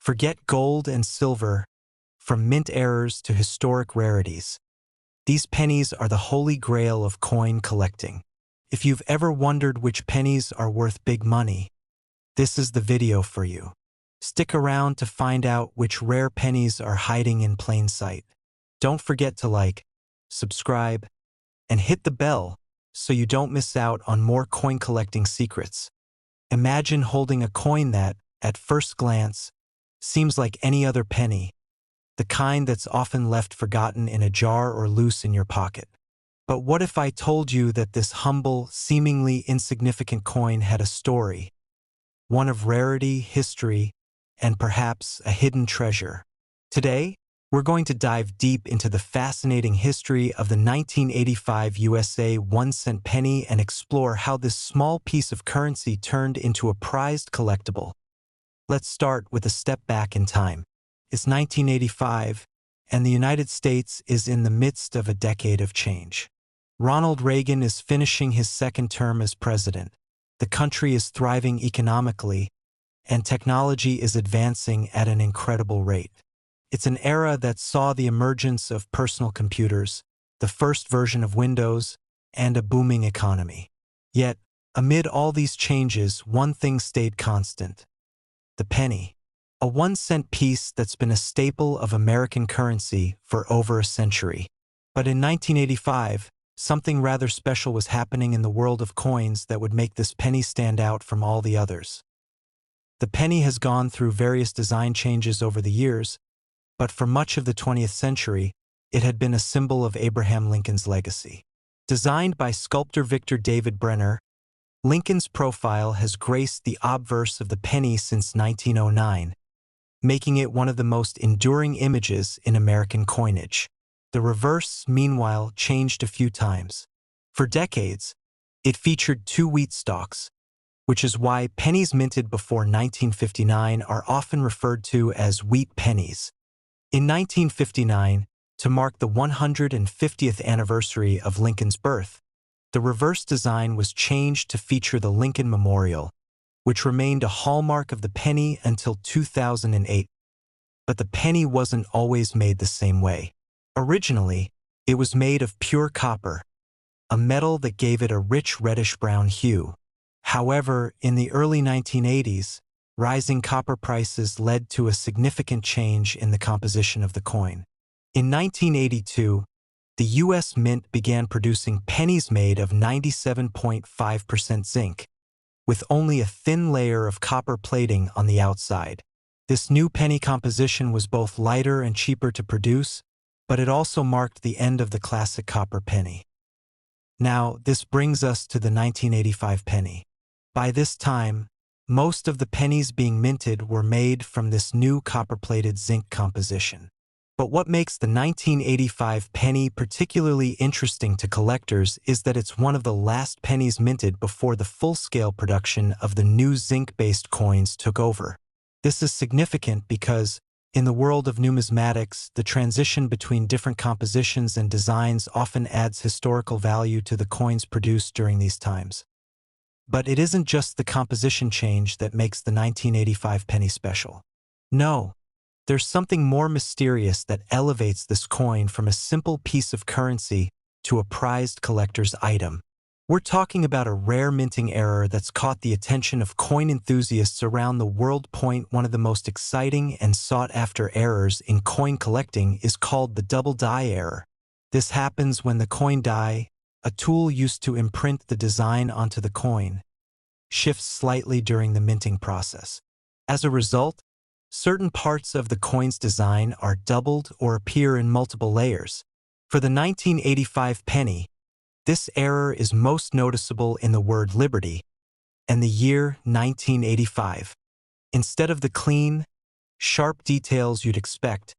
Forget gold and silver, from mint errors to historic rarities. These pennies are the holy grail of coin collecting. If you've ever wondered which pennies are worth big money, this is the video for you. Stick around to find out which rare pennies are hiding in plain sight. Don't forget to like, subscribe, and hit the bell so you don't miss out on more coin collecting secrets. Imagine holding a coin that, at first glance, seems like any other penny, the kind that's often left forgotten in a jar or loose in your pocket. But what if I told you that this humble, seemingly insignificant coin had a story, one of rarity, history, and perhaps a hidden treasure? Today, we're going to dive deep into the fascinating history of the 1985 USA 1-cent penny and explore how this small piece of currency turned into a prized collectible. Let's start with a step back in time. It's 1985, and the United States is in the midst of a decade of change. Ronald Reagan is finishing his second term as president. The country is thriving economically, and technology is advancing at an incredible rate. It's an era that saw the emergence of personal computers, the first version of Windows, and a booming economy. Yet, amid all these changes, one thing stayed constant: the penny. A 1-cent piece that's been a staple of American currency for over a century. But in 1985, something rather special was happening in the world of coins that would make this penny stand out from all the others. The penny has gone through various design changes over the years, but for much of the 20th century, it had been a symbol of Abraham Lincoln's legacy. Designed by sculptor Victor David Brenner, Lincoln's profile has graced the obverse of the penny since 1909, making it one of the most enduring images in American coinage. The reverse, meanwhile, changed a few times. For decades, it featured 2 wheat stalks, which is why pennies minted before 1959 are often referred to as wheat pennies. In 1959, to mark the 150th anniversary of Lincoln's birth, the reverse design was changed to feature the Lincoln Memorial, which remained a hallmark of the penny until 2008. But the penny wasn't always made the same way. Originally, it was made of pure copper, a metal that gave it a rich reddish-brown hue. However, in the early 1980s, rising copper prices led to a significant change in the composition of the coin. In 1982, the U.S. Mint began producing pennies made of 97.5% zinc, with only a thin layer of copper plating on the outside. This new penny composition was both lighter and cheaper to produce, but it also marked the end of the classic copper penny. Now, this brings us to the 1985 penny. By this time, most of the pennies being minted were made from this new copper-plated zinc composition. But what makes the 1985 penny particularly interesting to collectors is that it's one of the last pennies minted before the full-scale production of the new zinc-based coins took over. This is significant because, in the world of numismatics, the transition between different compositions and designs often adds historical value to the coins produced during these times. But it isn't just the composition change that makes the 1985 penny special. No. There's something more mysterious that elevates this coin from a simple piece of currency to a prized collector's item. We're talking about a rare minting error that's caught the attention of coin enthusiasts around the world. One of the most exciting and sought-after errors in coin collecting is called the double die error. This happens when the coin die, a tool used to imprint the design onto the coin, shifts slightly during the minting process. As a result, certain parts of the coin's design are doubled or appear in multiple layers. For the 1985 penny, this error is most noticeable in the word Liberty and the year 1985. Instead of the clean, sharp details you'd expect,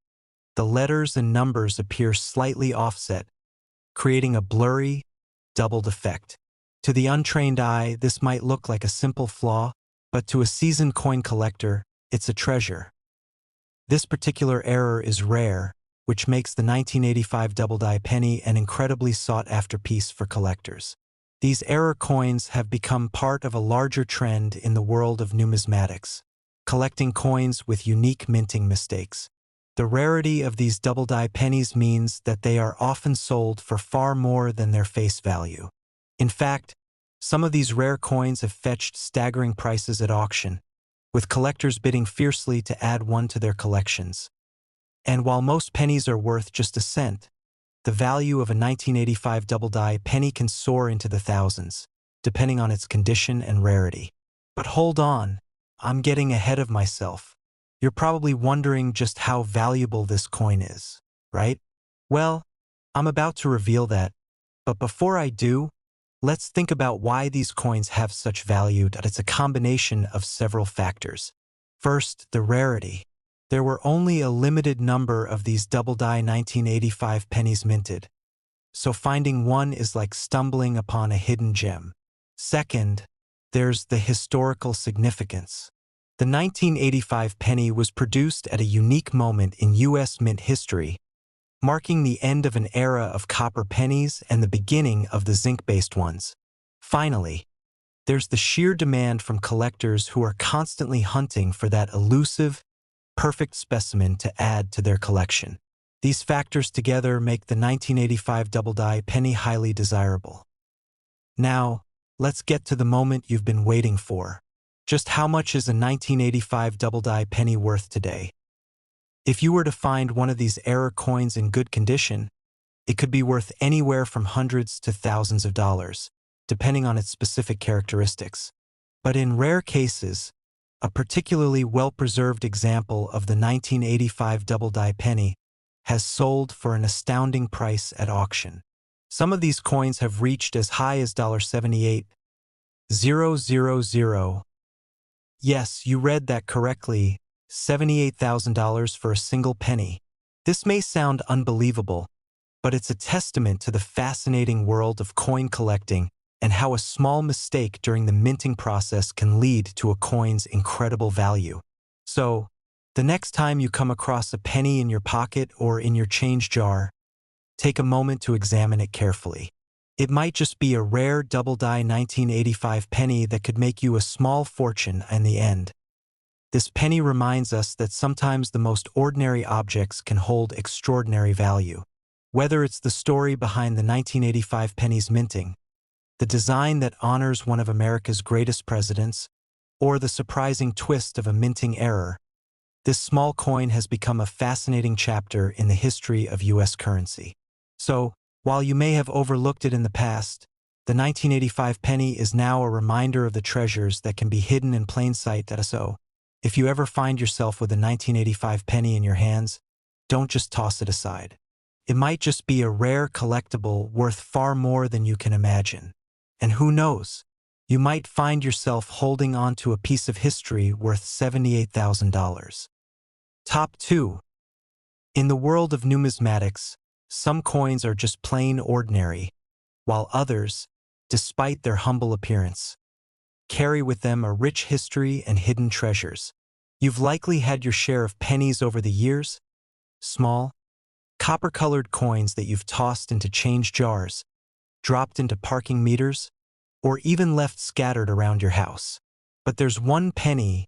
the letters and numbers appear slightly offset, creating a blurry, doubled effect. To the untrained eye, this might look like a simple flaw, but to a seasoned coin collector, it's a treasure. This particular error is rare, which makes the 1985 double die penny an incredibly sought-after piece for collectors. These error coins have become part of a larger trend in the world of numismatics. collecting coins with unique minting mistakes. The rarity of these double-die pennies means that they are often sold for far more than their face value. In fact, some of these rare coins have fetched staggering prices at auction, with collectors bidding fiercely to add one to their collections. And while most pennies are worth just a cent, the value of a 1985 double-die penny can soar into the thousands, depending on its condition and rarity. But hold on, I'm getting ahead of myself. You're probably wondering just how valuable this coin is, right? Well, I'm about to reveal that, but before I do, let's think about why these coins have such value. That it's a combination of several factors. First, the rarity. There were only a limited number of these double-die 1985 pennies minted, so finding one is like stumbling upon a hidden gem. Second, there's the historical significance. The 1985 penny was produced at a unique moment in U.S. mint history, marking the end of an era of copper pennies and the beginning of the zinc-based ones. Finally, there's the sheer demand from collectors who are constantly hunting for that elusive, perfect specimen to add to their collection. These factors together make the 1985 double-die penny highly desirable. Now, let's get to the moment you've been waiting for. Just how much is a 1985 double-die penny worth today? If you were to find one of these error coins in good condition, it could be worth anywhere from hundreds to thousands of dollars, depending on its specific characteristics. But in rare cases, a particularly well-preserved example of the 1985 double-die penny has sold for an astounding price at auction. Some of these coins have reached as high as $78,000. Yes, you read that correctly, $78,000 for a single penny. This may sound unbelievable, but it's a testament to the fascinating world of coin collecting and how a small mistake during the minting process can lead to a coin's incredible value. So, the next time you come across a penny in your pocket or in your change jar, take a moment to examine it carefully. It might just be a rare double-die 1985 penny that could make you a small fortune in the end. This penny reminds us that sometimes the most ordinary objects can hold extraordinary value. Whether it's the story behind the 1985 penny's minting, the design that honors one of America's greatest presidents, or the surprising twist of a minting error, this small coin has become a fascinating chapter in the history of U.S. currency. So, while you may have overlooked it in the past, the 1985 penny is now a reminder of the treasures that can be hidden in plain sight. So, if you ever find yourself with a 1985 penny in your hands, don't just toss it aside. It might just be a rare collectible worth far more than you can imagine. And who knows, you might find yourself holding on to a piece of history worth $78,000. Top 2. In the world of numismatics, some coins are just plain ordinary, while others, despite their humble appearance, carry with them a rich history and hidden treasures. You've likely had your share of pennies over the years, small, copper-colored coins that you've tossed into change jars, dropped into parking meters, or even left scattered around your house. But there's one penny,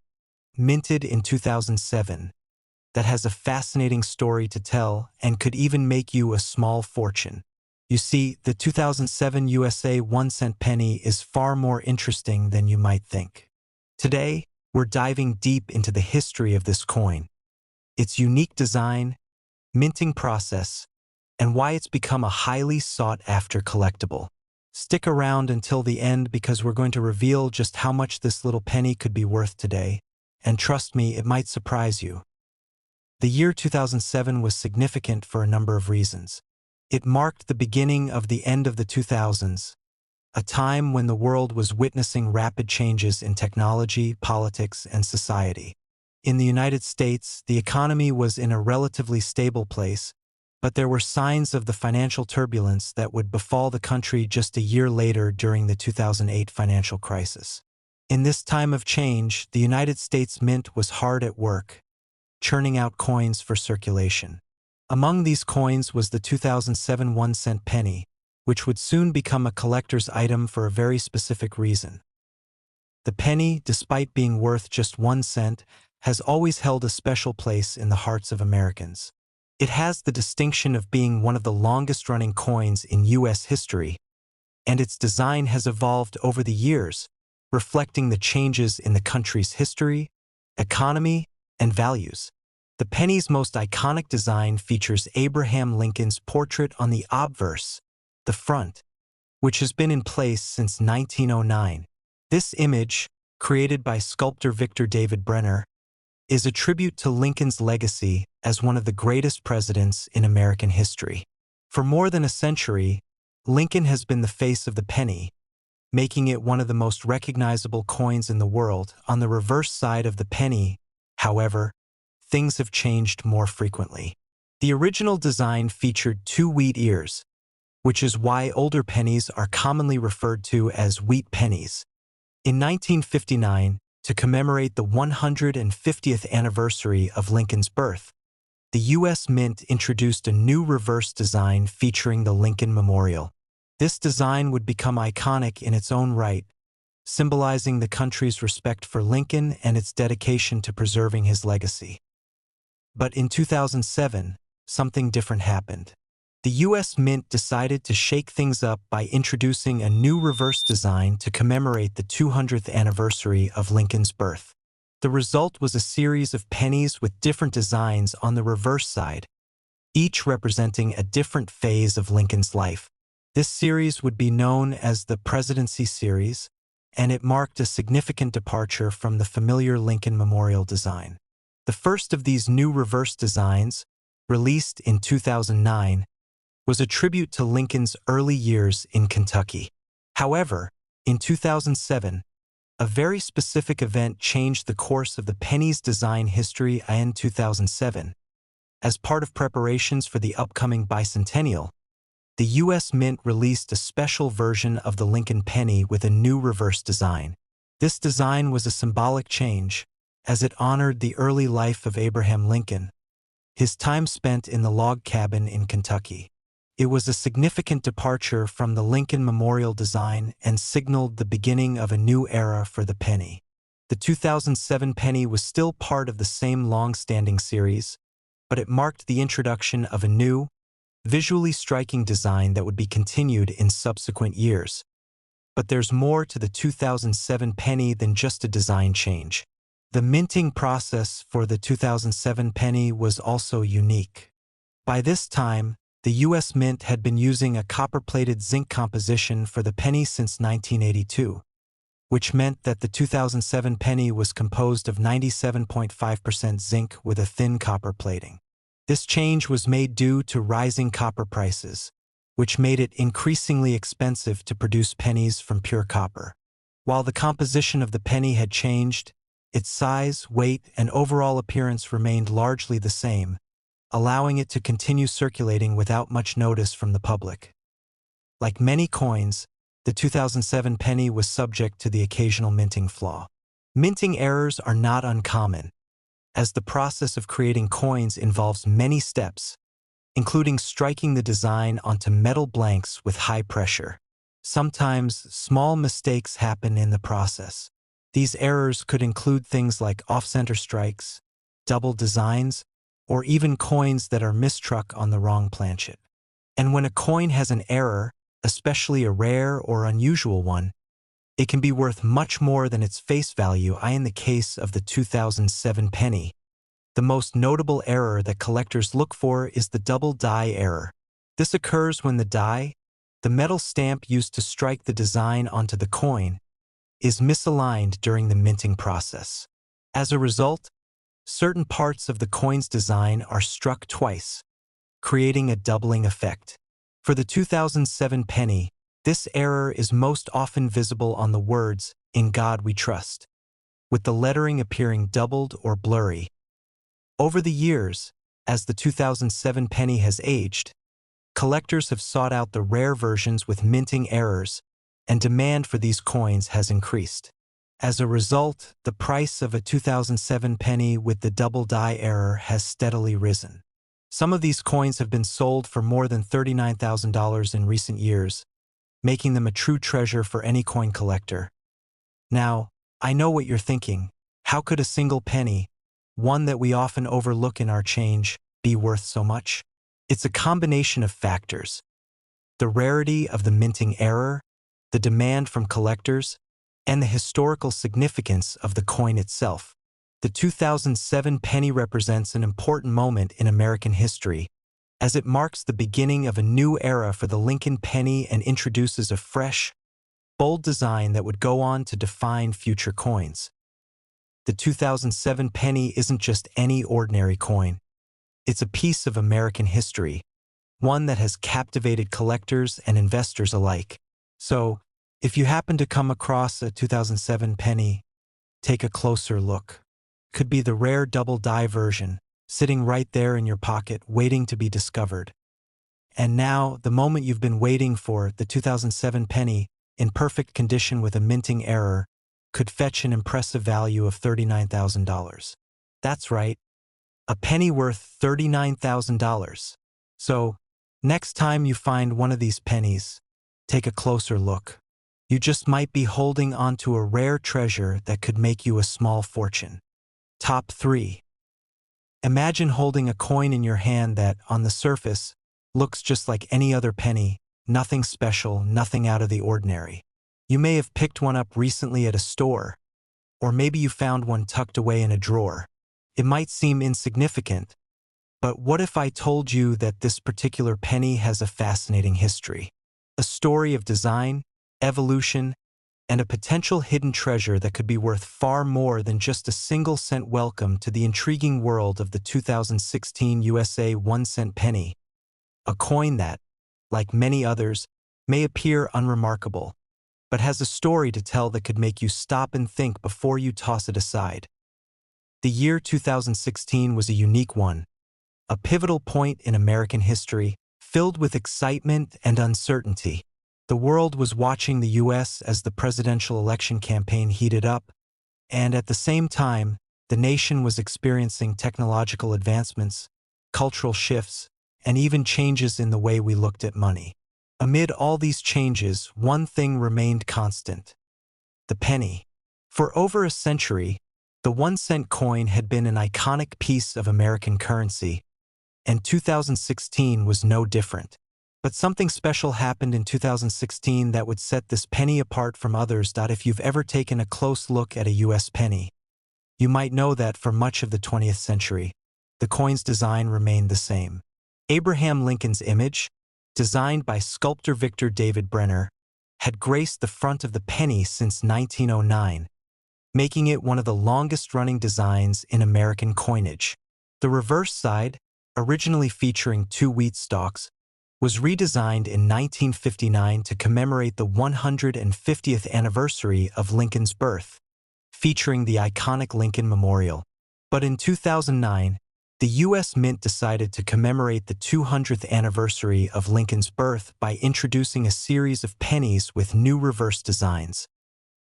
minted in 2007, that has a fascinating story to tell and could even make you a small fortune. You see, the 2007 USA 1-cent penny is far more interesting than you might think. Today, we're diving deep into the history of this coin, its unique design, minting process, and why it's become a highly sought-after collectible. Stick around until the end because we're going to reveal just how much this little penny could be worth today, and trust me, it might surprise you. The year 2007 was significant for a number of reasons. It marked the beginning of the end of the 2000s, a time when the world was witnessing rapid changes in technology, politics, and society. In the United States, the economy was in a relatively stable place, but there were signs of the financial turbulence that would befall the country just a year later during the 2008 financial crisis. In this time of change, the United States Mint was hard at work, churning out coins for circulation. Among these coins was the 2007 1-cent penny, which would soon become a collector's item for a very specific reason. The penny, despite being worth just 1 cent, has always held a special place in the hearts of Americans. It has the distinction of being one of the longest-running coins in U.S. history, and its design has evolved over the years, reflecting the changes in the country's history, economy, and values. The penny's most iconic design features Abraham Lincoln's portrait on the obverse, the front, which has been in place since 1909. This image, created by sculptor Victor David Brenner, is a tribute to Lincoln's legacy as one of the greatest presidents in American history. For more than a century, Lincoln has been the face of the penny, making it one of the most recognizable coins in the world. On the reverse side of the penny, however, things have changed more frequently. The original design featured 2 wheat ears, which is why older pennies are commonly referred to as wheat pennies. In 1959, to commemorate the 150th anniversary of Lincoln's birth, the U.S. Mint introduced a new reverse design featuring the Lincoln Memorial. This design would become iconic in its own right, symbolizing the country's respect for Lincoln and its dedication to preserving his legacy. But in 2007, something different happened. The U.S. Mint decided to shake things up by introducing a new reverse design to commemorate the 200th anniversary of Lincoln's birth. The result was a series of pennies with different designs on the reverse side, each representing a different phase of Lincoln's life. This series would be known as the Presidency Series, and it marked a significant departure from the familiar Lincoln Memorial design. The first of these new reverse designs, released in 2009, was a tribute to Lincoln's early years in Kentucky. However, in 2007, a very specific event changed the course of the penny's design history. In 2007, as part of preparations for the upcoming bicentennial, the U.S. Mint released a special version of the Lincoln penny with a new reverse design. This design was a symbolic change, as it honored the early life of Abraham Lincoln, his time spent in the log cabin in Kentucky. It was a significant departure from the Lincoln Memorial design and signaled the beginning of a new era for the penny. The 2007 penny was still part of the same long-standing series, but it marked the introduction of a new, visually striking design that would be continued in subsequent years. But there's more to the 2007 penny than just a design change. The minting process for the 2007 penny was also unique. By this time, the U.S. Mint had been using a copper-plated zinc composition for the penny since 1982, which meant that the 2007 penny was composed of 97.5% zinc with a thin copper plating. This change was made due to rising copper prices, which made it increasingly expensive to produce pennies from pure copper. While the composition of the penny had changed, its size, weight, and overall appearance remained largely the same, allowing it to continue circulating without much notice from the public. Like many coins, the 2007 penny was subject to the occasional minting flaw. Minting errors are not uncommon, as the process of creating coins involves many steps, including striking the design onto metal blanks with high pressure. Sometimes, small mistakes happen in the process. These errors could include things like off-center strikes, double designs, or even coins that are mistruck on the wrong planchet. And when a coin has an error, especially a rare or unusual one, it can be worth much more than its face value. In the case of the 2007 penny, the most notable error that collectors look for is the double die error. This occurs when the die, the metal stamp used to strike the design onto the coin, is misaligned during the minting process. As a result, certain parts of the coin's design are struck twice, creating a doubling effect. For the 2007 penny, this error is most often visible on the words, "In God We Trust," with the lettering appearing doubled or blurry. Over the years, as the 2007 penny has aged, collectors have sought out the rare versions with minting errors, and demand for these coins has increased. As a result, the price of a 2007 penny with the double die error has steadily risen. Some of these coins have been sold for more than $39,000 in recent years, making them a true treasure for any coin collector. Now, I know what you're thinking. How could a single penny, one that we often overlook in our change, be worth so much? It's a combination of factors: the rarity of the minting error, the demand from collectors, and the historical significance of the coin itself. The 2007 penny represents an important moment in American history, as it marks the beginning of a new era for the Lincoln penny and introduces a fresh, bold design that would go on to define future coins. The 2007 penny isn't just any ordinary coin. It's a piece of American history, one that has captivated collectors and investors alike. So, if you happen to come across a 2007 penny, take a closer look. Could be the rare double die version, sitting right there in your pocket, waiting to be discovered. And now, the moment you've been waiting for, the 2007 penny, in perfect condition with a minting error, could fetch an impressive value of $39,000. That's right, a penny worth $39,000. So, next time you find one of these pennies, take a closer look. You just might be holding onto a rare treasure that could make you a small fortune. Top 3. Imagine holding a coin in your hand that, on the surface, looks just like any other penny, nothing special, nothing out of the ordinary. You may have picked one up recently at a store, or maybe you found one tucked away in a drawer. It might seem insignificant, but what if I told you that this particular penny has a fascinating history? A story of design, evolution, and a potential hidden treasure that could be worth far more than just a single-cent. Welcome to the intriguing world of the 2016 USA 1-cent penny, a coin that, like many others, may appear unremarkable, but has a story to tell that could make you stop and think before you toss it aside. The year 2016 was a unique one, a pivotal point in American history, filled with excitement and uncertainty. The world was watching the U.S. as the presidential election campaign heated up, and at the same time, the nation was experiencing technological advancements, cultural shifts, and even changes in the way we looked at money. Amid all these changes, one thing remained constant: the penny. For over a century, the 1-cent coin had been an iconic piece of American currency, and 2016 was no different. But something special happened in 2016 that would set this penny apart from others. If you've ever taken a close look at a U.S. penny, you might know that for much of the 20th century, the coin's design remained the same. Abraham Lincoln's image, designed by sculptor Victor David Brenner, had graced the front of the penny since 1909, making it one of the longest-running designs in American coinage. The reverse side, originally featuring 2 wheat stalks, was redesigned in 1959 to commemorate the 150th anniversary of Lincoln's birth, featuring the iconic Lincoln Memorial. But in 2009, the U.S. Mint decided to commemorate the 200th anniversary of Lincoln's birth by introducing a series of pennies with new reverse designs,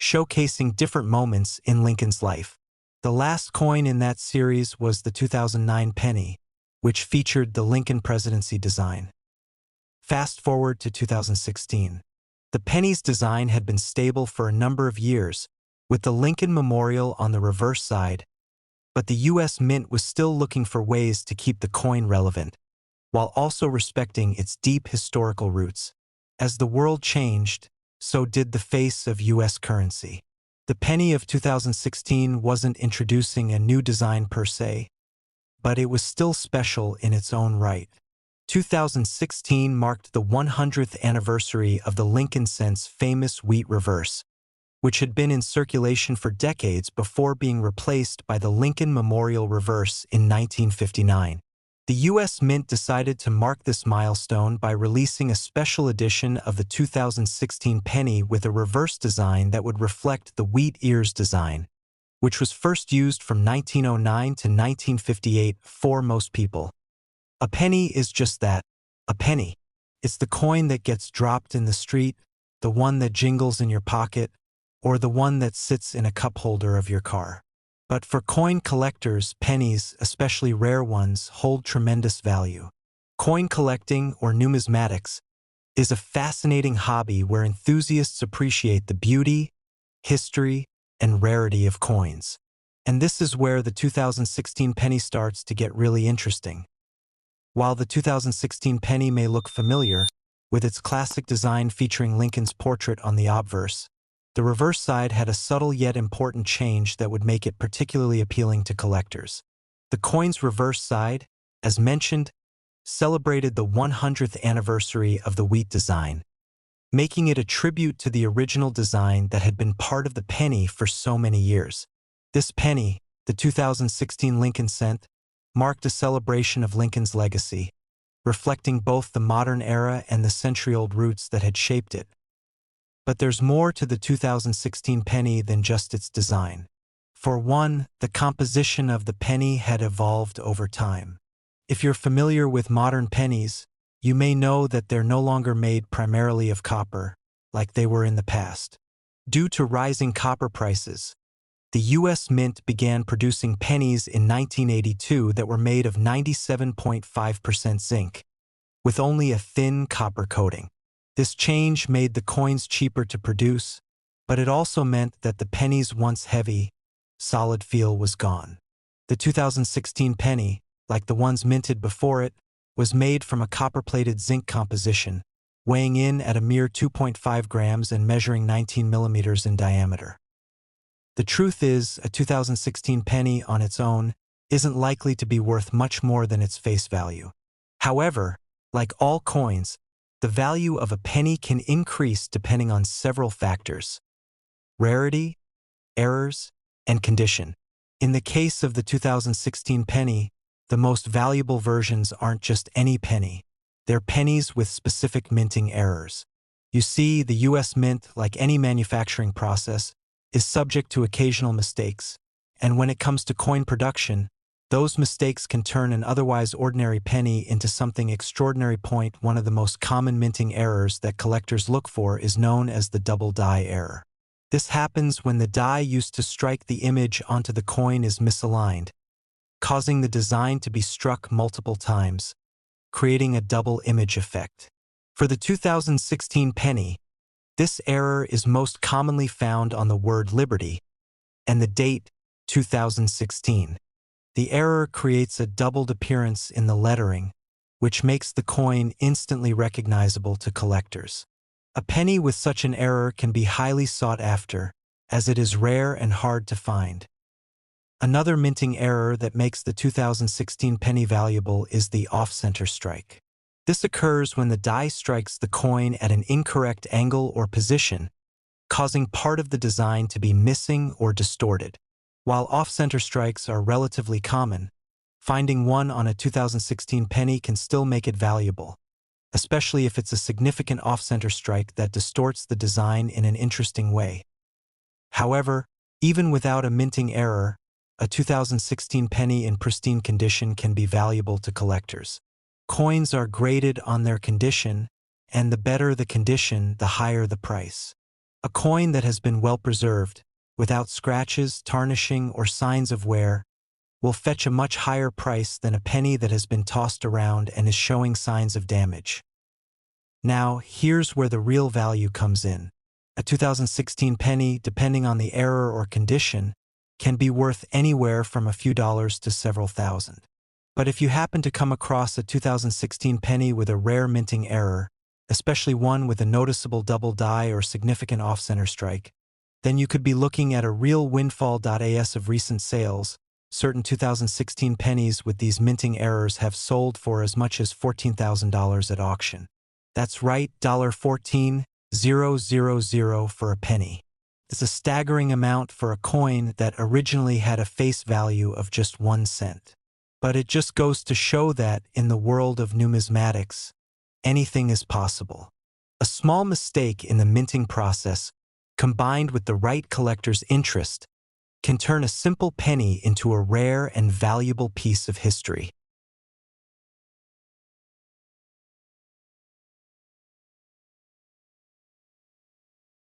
showcasing different moments in Lincoln's life. The last coin in that series was the 2009 penny, which featured the Lincoln presidency design. Fast forward to 2016. The penny's design had been stable for a number of years, with the Lincoln Memorial on the reverse side, but the U.S. Mint was still looking for ways to keep the coin relevant, while also respecting its deep historical roots. As the world changed, so did the face of U.S. currency. The penny of 2016 wasn't introducing a new design per se, but it was still special in its own right. 2016 marked the 100th anniversary of the Lincoln Cent's famous wheat reverse, which had been in circulation for decades before being replaced by the Lincoln Memorial reverse in 1959. The U.S. Mint decided to mark this milestone by releasing a special edition of the 2016 penny with a reverse design that would reflect the wheat ears design, which was first used from 1909 to 1958 for most people. A penny is just that, a penny. It's the coin that gets dropped in the street, the one that jingles in your pocket, or the one that sits in a cup holder of your car. But for coin collectors, pennies, especially rare ones, hold tremendous value. Coin collecting, or numismatics, is a fascinating hobby where enthusiasts appreciate the beauty, history, and rarity of coins. And this is where the 2016 penny starts to get really interesting. While the 2016 penny may look familiar, with its classic design featuring Lincoln's portrait on the obverse, the reverse side had a subtle yet important change that would make it particularly appealing to collectors. The coin's reverse side, as mentioned, celebrated the 100th anniversary of the wheat design, making it a tribute to the original design that had been part of the penny for so many years. This penny, the 2016 Lincoln cent, marked a celebration of Lincoln's legacy, reflecting both the modern era and the century-old roots that had shaped it. But there's more to the 2016 penny than just its design. For one, the composition of the penny had evolved over time. If you're familiar with modern pennies, you may know that they're no longer made primarily of copper, like they were in the past. Due to rising copper prices, the U.S. Mint began producing pennies in 1982 that were made of 97.5% zinc, with only a thin copper coating. This change made the coins cheaper to produce, but it also meant that the penny's once heavy, solid feel was gone. The 2016 penny, like the ones minted before it, was made from a copper-plated zinc composition, weighing in at a mere 2.5 grams and measuring 19 millimeters in diameter. The truth is, a 2016 penny on its own isn't likely to be worth much more than its face value. However, like all coins, the value of a penny can increase depending on several factors: rarity, errors, and condition. In the case of the 2016 penny, the most valuable versions aren't just any penny. They're pennies with specific minting errors. You see, the U.S. Mint, like any manufacturing process, is subject to occasional mistakes, and when it comes to coin production, those mistakes can turn an otherwise ordinary penny into something extraordinary. One of the most common minting errors that collectors look for is known as the double die error. This happens when the die used to strike the image onto the coin is misaligned, causing the design to be struck multiple times, creating a double image effect. For the 2016 penny, this error is most commonly found on the word Liberty and the date 2016. The error creates a doubled appearance in the lettering, which makes the coin instantly recognizable to collectors. A penny with such an error can be highly sought after, as it is rare and hard to find. Another minting error that makes the 2016 penny valuable is the off-center strike. This occurs when the die strikes the coin at an incorrect angle or position, causing part of the design to be missing or distorted. While off-center strikes are relatively common, finding one on a 2016 penny can still make it valuable, especially if it's a significant off-center strike that distorts the design in an interesting way. However, even without a minting error, a 2016 penny in pristine condition can be valuable to collectors. Coins are graded on their condition, and the better the condition, the higher the price. A coin that has been well preserved, without scratches, tarnishing, or signs of wear, will fetch a much higher price than a penny that has been tossed around and is showing signs of damage. Now, here's where the real value comes in. A 2016 penny, depending on the error or condition, can be worth anywhere from a few dollars to several thousand. But if you happen to come across a 2016 penny with a rare minting error, especially one with a noticeable double die or significant off-center strike, then you could be looking at a real windfall. As of recent sales, certain 2016 pennies with these minting errors have sold for as much as $14,000 at auction. That's right, $14,000 for a penny. It's a staggering amount for a coin that originally had a face value of just 1 cent. But it just goes to show that, in the world of numismatics, anything is possible. A small mistake in the minting process, combined with the right collector's interest, can turn a simple penny into a rare and valuable piece of history.